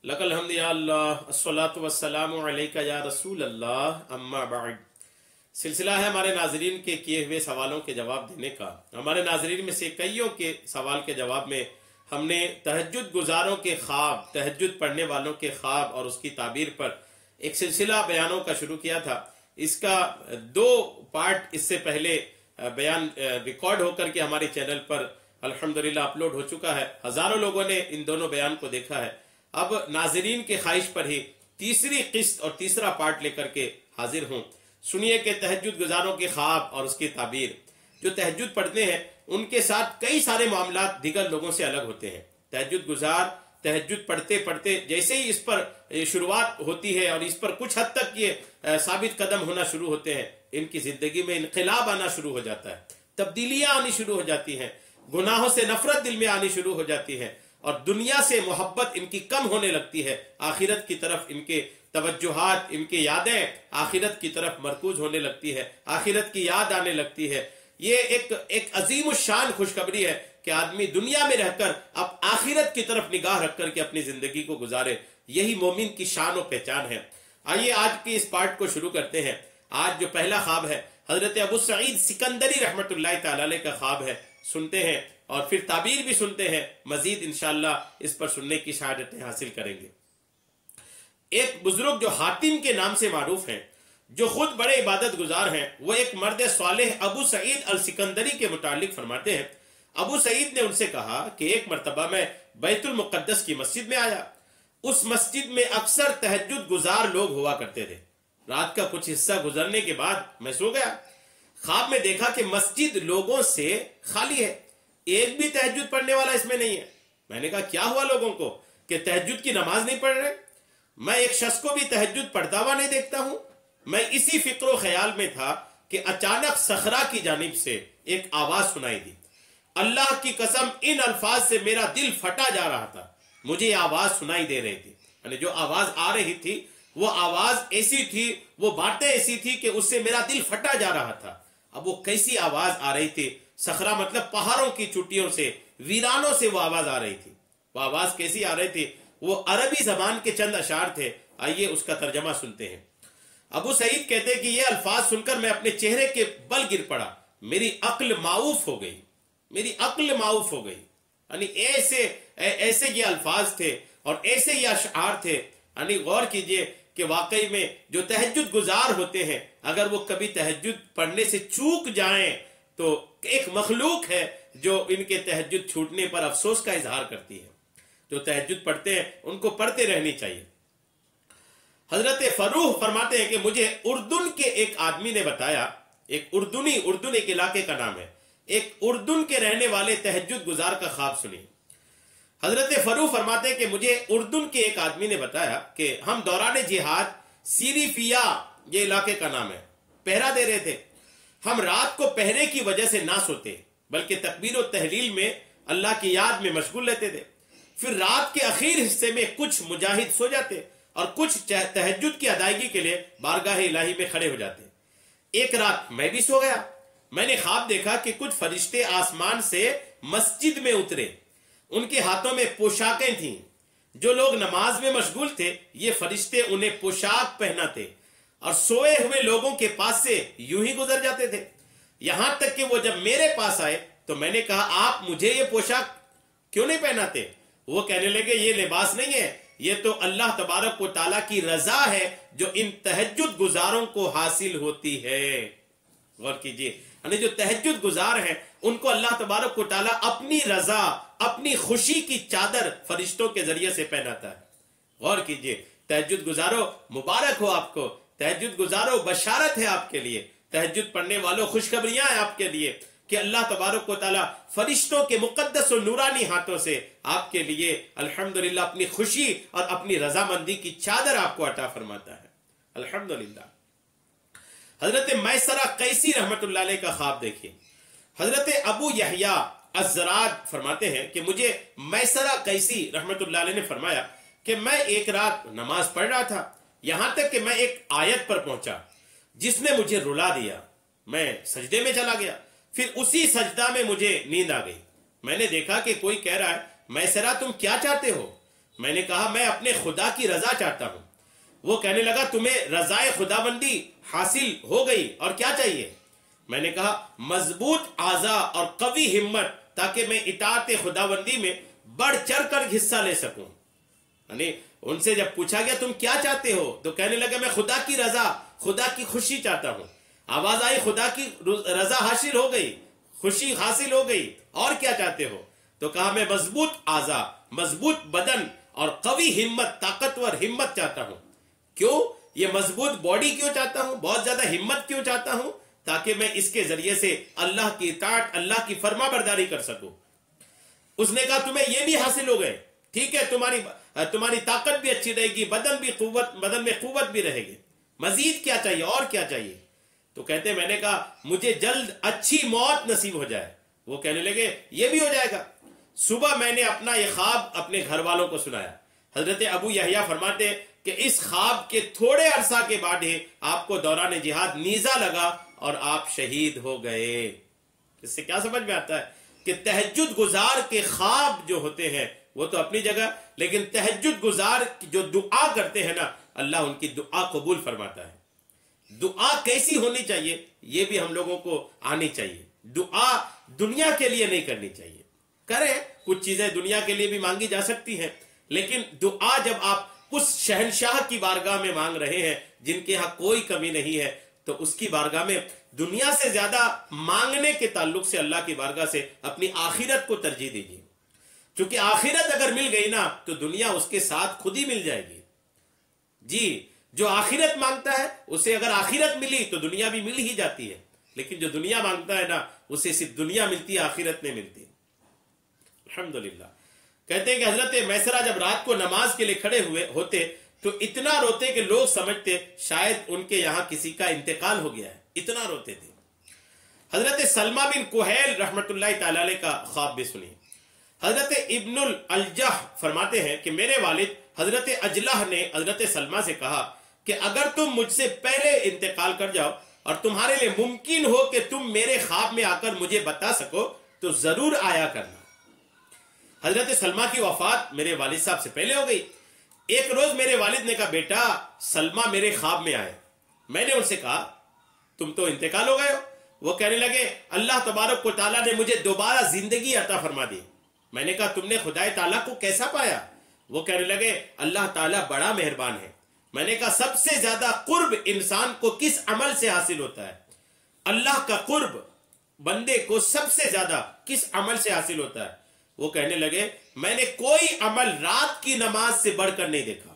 लकल हम्द या अल्लाह अस्सलातु वस्सलामु अलैका या रसूल अल्लाह अम्मा बाद। सिलसिला है हमारे नाजरीन के किए हुए सवालों के जवाब देने का। हमारे नाजरीन में से कईयों के सवाल के जवाब में हमने तहज्जुद गुजारों के ख्वाब, तहज्जुद पढ़ने वालों के ख्वाब और उसकी ताबीर पर एक सिलसिला बयानों का शुरू किया था। इसका 2 पार्ट इससे पहले बयान रिकॉर्ड होकर के हमारे चैनल पर अल्हम्दुलिल्लाह अपलोड हो चुका है। हजारों लोगों ने इन दोनों बयान को देखा है। अब नाजरीन के ख्वाहिश पर ही तीसरी किस्त और तीसरा पार्ट लेकर के हाजिर हूँ। सुनिए कि तहज्जुद गुजारों के ख्वाब और उसकी ताबीर। जो तहज्जुद पढ़ते हैं उनके साथ कई सारे मामला दीगर लोगों से अलग होते हैं। तहज्जुद गुजार तहज्जुद पढ़ते पढ़ते जैसे ही इस पर शुरुआत होती है और इस पर कुछ हद तक ये साबित कदम होना शुरू होते हैं, इनकी जिंदगी में इनकलाब आना शुरू हो जाता है, तब्दीलियां आनी शुरू हो जाती हैं, गुनाहों से नफरत दिल में आनी शुरू हो जाती है और दुनिया से मोहब्बत इनकी कम होने लगती है। आखिरत की तरफ इनके तवज्जुहात, इनकी यादें आखिरत की तरफ मरकूज होने लगती है, आखिरत की याद आने लगती है। ये एक अजीम शान खुशखबरी है कि आदमी दुनिया में रहकर अब आखिरत की तरफ निगाह रख करके अपनी जिंदगी को गुजारे। यही मोमिन की शान और पहचान है। आइए आज के इस पार्ट को शुरू करते हैं। आज जो पहला ख्वाब है हजरत अबू सईद सिकंदरी रहमतुल्लाह तआला अलैह का ख्वाब है, सुनते हैं और फिर ताबीर भी सुनते हैं। मजीद इंशाअल्लाह इस पर सुनने की शहादतें हासिल करेंगे। एक बुजुर्ग जो हातिम के नाम से मारूफ हैं, जो खुद बड़े इबादत गुजार हैं, वो एक मर्द सालेह अबू सईद अल सिकंदरी के मुतालिक फरमाते हैं, अबू सईद ने उनसे कहा कि एक मर्तबा मैं बैतुल मुक़द्दस की मस्जिद में आया। उस मस्जिद में अक्सर तहज्जुद गुजार लोग हुआ करते थे। रात का कुछ हिस्सा गुजरने के बाद मैं सो गया। ख्वाब में देखा कि मस्जिद लोगों से खाली है, एक भी तहज्जुद पढ़ने वाला इसमें नहीं है। मैंने कहा क्या हुआ लोगों को कि तहज्जुद की नमाज नहीं पढ़ रहे? मैं एक शख्स को भी तहज्जुद पढ़ता हुआ नहीं देखता हूं। मैं इसी फिक्र ख्याल में था कि अचानक सखरा की जानिब से एक आवाज सुनाई दी। अल्लाह की कसम इन अल्फाज से मेरा दिल फटा जा रहा था। मुझे ये आवाज सुनाई दे रही थी, यानी जो आवाज आ रही थी वो आवाज ऐसी थी, वो बातें ऐसी थी कि उससे मेरा दिल फटा जा रहा था। अब वो कैसी आवाज आ रही थी? सखरा मतलब पहाड़ों की चोटियों से, वीरानों से वो आवाज आ रही थी। वो आवाज कैसी आ रही थी? वो अरबी जबान के चंद अशार थे। आइए उसका तर्जमा सुनते हैं। अबू सईद कहते कि ये अल्फाज सुनकर मैं अपने चेहरे के बल गिर पड़ा। मेरी अक्ल माऊफ हो गई, मेरी अक्ल माऊफ हो गई। यानी ऐसे ये अल्फाज थे और ऐसे ये अशआर थे। यानी गौर कीजिए कि वाकई में जो तहज्जुद गुजार होते हैं, अगर वो कभी तहज्जुद पढ़ने से चूक जाएं तो एक मखलूक है जो इनके तहज्जुद छूटने पर अफसोस का इजहार करती है। जो तहज्जुद पढ़ते हैं उनको पढ़ते रहनी चाहिए। हजरत फरूह फरमाते हैं कि मुझे उर्दून के एक आदमी ने बताया, एक उर्दून एक इलाके का नाम है, एक उर्दून के रहने वाले तहज्जुद गुजार का ख्वाब सुनिए। हजरत फरूह फरमाते हैं कि मुझे उर्दून के एक आदमी ने बताया कि हम दौरान जिहाद सीरीफिया, ये इलाके का नाम है, पहरा दे रहे थे। हम रात को पहरे की वजह से ना सोते बल्कि तकबीर और तहलील में अल्लाह की याद में मशगूल रहते थे। फिर रात के आखिर हिस्से में कुछ मुजाहिद सो जाते और कुछ तहज्जुद की अदायगी के लिए बारगाह इलाही में खड़े हो जाते। एक रात मैं भी सो गया। मैंने ख्वाब देखा कि कुछ फरिश्ते आसमान से मस्जिद में उतरे। उनके हाथों में पोशाकें थीं। जो लोग नमाज में मशगूल थे, ये फरिश्ते उन्हें पोशाक पहनाते और सोए हुए लोगों के पास से यूं ही गुजर जाते थे। यहां तक कि वो जब मेरे पास आए तो मैंने कहा आप मुझे ये पोशाक क्यों नहीं पहनाते? वो कहने लगे ये लिबास नहीं है, ये तो अल्लाह तबारक व तआला की रजा है जो इन तहज्जुद गुजारों को हासिल होती है। गौर कीजिए, यानी जो तहज्जुद गुजार हैं उनको अल्लाह तबारक व तआला अपनी रजा, अपनी खुशी की चादर फरिश्तों के जरिए से पहनाता है। गौर कीजिए, तहज्जुद गुजारो मुबारक हो आपको, तहज्जुद गुजारो बशारत है आपके लिए, तहज्जुद पढ़ने वालों खुशखबरियां हैं आपके लिए कि अल्लाह तबारक व तआला फरिश्तों के मुकद्दस और नूरानी हाथों से आपके लिए अल्हम्दुलिल्लाह अपनी खुशी और अपनी रजामंदी की चादर आपको अता फरमाता है। अल्हम्दुलिल्लाह। हजरत मैसरा कैसी रहमतुल्लाह अलैह का ख्वाब देखिए। हजरत अबू यहया अज़्ज़राद फरमाते हैं कि मुझे मैसरा कैसी रहमतुल्लाह अलैह ने फरमाया कि मैं एक रात नमाज पढ़ रहा था, यहां तक कि मैं एक आयत पर पहुंचा जिसने मुझे रुला दिया। मैं सजदे में चला गया। फिर उसी सजदा में मुझे नींद आ गई। मैंने देखा कि कोई कह रहा है मैसरा तुम क्या चाहते हो? میں نے کہا میں اپنے خدا کی رضا چاہتا ہوں۔ وہ کہنے لگا تمہیں رضائے خداوندی حاصل ہو گئی، اور کیا چاہیے؟ میں نے کہا مضبوط اعضاء اور قوی ہمت، تاکہ میں اطاعت خداوندی میں بڑھ چڑھ کر حصہ لے سکوں۔ یعنی ان سے جب پوچھا گیا تم کیا چاہتے ہو، تو کہنے لگے میں خدا کی رضا، خدا کی خوشی چاہتا ہوں۔ آواز آئی خدا کی رضا حاصل ہو گئی، خوشی حاصل ہو گئی، اور کیا چاہتے ہو؟ تو کہا میں مضبوط اعضاء، مضبوط بدن اور قوی ہمت، طاقتور ہمت چاہتا ہوں۔ کیوں یہ مضبوط باڈی کیوں چاہتا ہوں، بہت زیادہ ہمت کیوں چاہتا ہوں؟ تاکہ میں اس کے ذریعے سے اللہ کی اطاعت، اللہ کی فرما برداری کر سکوں۔ اس نے کہا تمہیں یہ بھی حاصل ہو گئے، ٹھیک ہے، تمہاری طاقت بھی اچھی رہے گی، بدن میں قوت بھی رہے گی، مزید کیا چاہیے، اور کیا چاہیے؟ تو کہتے میں نے کہا مجھے جلد اچھی موت نصیب ہو جائے۔ وہ کہنے لگے یہ بھی ہو جائے گا۔ صبح میں نے اپنا یہ خواب اپنے گھر والوں کو سنایا۔ حضرت ابو یحییٰ فرماتے ہیں کہ اس خواب کے تھوڑے عرصہ کے بعد ہی آپ کو دوران جہاد نیزہ لگا اور آپ شہید ہو گئے۔ اس سے کیا سمجھ میں آتا ہے کہ تہجد گزار کے خواب جو ہوتے ہیں وہ تو اپنی جگہ، لیکن تہجد گزار جو دعا کرتے ہیں نا، اللہ ان کی دعا قبول فرماتا ہے۔ دعا کیسی ہونی چاہیے یہ بھی ہم لوگوں کو آنی چاہیے۔ دعا دنیا کے لیے نہیں کرنی چاہیے، کریں کچھ چیزیں دنیا کے لیے بھی مانگی جا سکتی ہیں، لیکن دعا جب آپ اس شہنشاہ کی بارگاہ میں مانگ رہے ہیں جن کے ہاں کوئی کمی نہیں ہے، تو اس کی بارگاہ میں دنیا سے زیادہ مانگنے کے تعلق سے اللہ کی بارگاہ سے اپنی آخرت کو ترجیح دیجیے، چونکہ آخرت اگر مل گئی نا تو دنیا اس کے ساتھ خود ہی مل جائے گی۔ جی، جو آخرت مانگتا ہے اسے اگر آخرت ملی تو دنیا بھی مل ہی جاتی ہے، لیکن جو دنیا مانگتا ہے نا اسے صرف دنیا ملتی ہے، آخرت نہیں ملتی۔ الحمدللہ۔ کہتے ہیں کہ حضرت میسرہ جب رات کو نماز کے لیے کھڑے ہوتے تو اتنا روتے کہ لوگ سمجھتے شاید ان کے یہاں کسی کا انتقال ہو گیا ہے، اتنا روتے تھے۔ حضرت سلمہ بن کہیل رحمت اللہ تعالی علیہ کا خواب بھی سنیے۔ حضرت ابن الجہ فرماتے ہیں کہ میرے والد حضرت اجلہ نے حضرت سلمہ سے کہا کہ اگر تم مجھ سے پہلے انتقال کر جاؤ اور تمہارے لیے ممکن ہو کہ تم میرے خواب میں آ کر مجھے بتا سکو تو ضرور آیا کرنا۔ حضرت سلمہ کی وفات میرے والد صاحب سے پہلے ہو گئی۔ ایک روز میرے والد نے کہا بیٹا سلمہ میرے خواب میں آئے۔ میں نے ان سے کہا تم تو انتقال ہو گئے ہو۔ وہ کہنے لگے اللہ تبارک و تعالیٰ نے مجھے دوبارہ زندگی عطا فرما دی۔ میں نے کہا تم نے خدائے تعالیٰ کو کیسا پایا؟ وہ کہنے لگے اللہ تعالیٰ بڑا مہربان ہے۔ میں نے کہا سب سے زیادہ قرب انسان کو کس عمل سے حاصل ہوتا ہے؟ اللہ کا قرب بندے کو سب سے زیادہ کس عمل سے حاصل ہوتا ہے؟ وہ کہنے لگے میں نے کوئی عمل رات کی نماز سے بڑھ کر نہیں دیکھا۔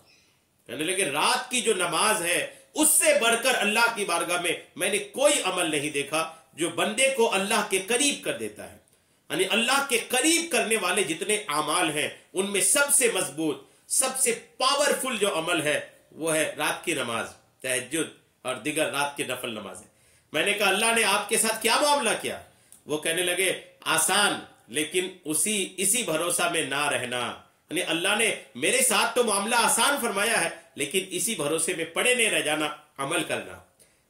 کہنے لگے رات کی جو نماز ہے اس سے بڑھ کر اللہ کی بارگاہ میں نے کوئی عمل نہیں دیکھا جو بندے کو اللہ کے قریب کر دیتا ہے۔ یعنی اللہ کے قریب کرنے والے جتنے اعمال ہیں ان میں سب سے مضبوط، سب سے پاورفل جو عمل ہے وہ ہے رات کی نماز، تہجد اور دیگر رات کی نفل نمازیں۔ میں نے کہا اللہ نے آپ کے ساتھ کیا معاملہ کیا؟ وہ کہنے لگے آسان، لیکن اسی بھروسہ میں نہ رہنا۔ یعنی اللہ نے میرے ساتھ تو معاملہ آسان فرمایا ہے، لیکن اسی بھروسے میں پڑے نہیں رہ جانا، عمل کرنا۔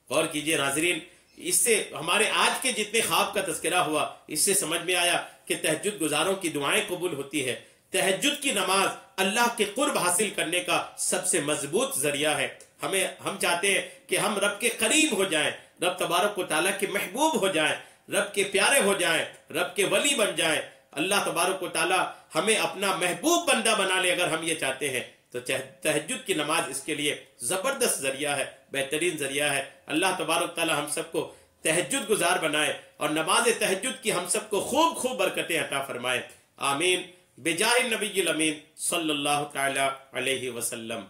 غور کیجئے ناظرین، اس سے ہمارے آج کے جتنے خواب کا تذکرہ ہوا اس سے سمجھ میں آیا کہ تہجد گزاروں کی دعائیں قبول ہوتی ہے۔ تہجد کی نماز اللہ کے قرب حاصل کرنے کا سب سے مضبوط ذریعہ ہے۔ ہم چاہتے ہیں کہ ہم رب کے قریب ہو جائیں، رب تبارک و تعالیٰ کے محبوب ہو جائیں، رب کے پیارے ہو جائیں، رب کے ولی بن جائیں۔ اللہ تبارک و تعالیٰ ہمیں اپنا محبوب بندہ بنا لے اگر ہم یہ چاہتے ہیں تو تہجد کی نماز اس کے لیے زبردست ذریعہ ہے، بہترین ذریعہ ہے۔ اللہ تبارک تعالیٰ ہم سب کو تہجد گزار بنائے اور نماز تہجد کی ہم سب کو خوب برکتیں عطا فرمائے۔ آمین بجاہ النبی الامین صلی اللہ تعالی علیہ وسلم۔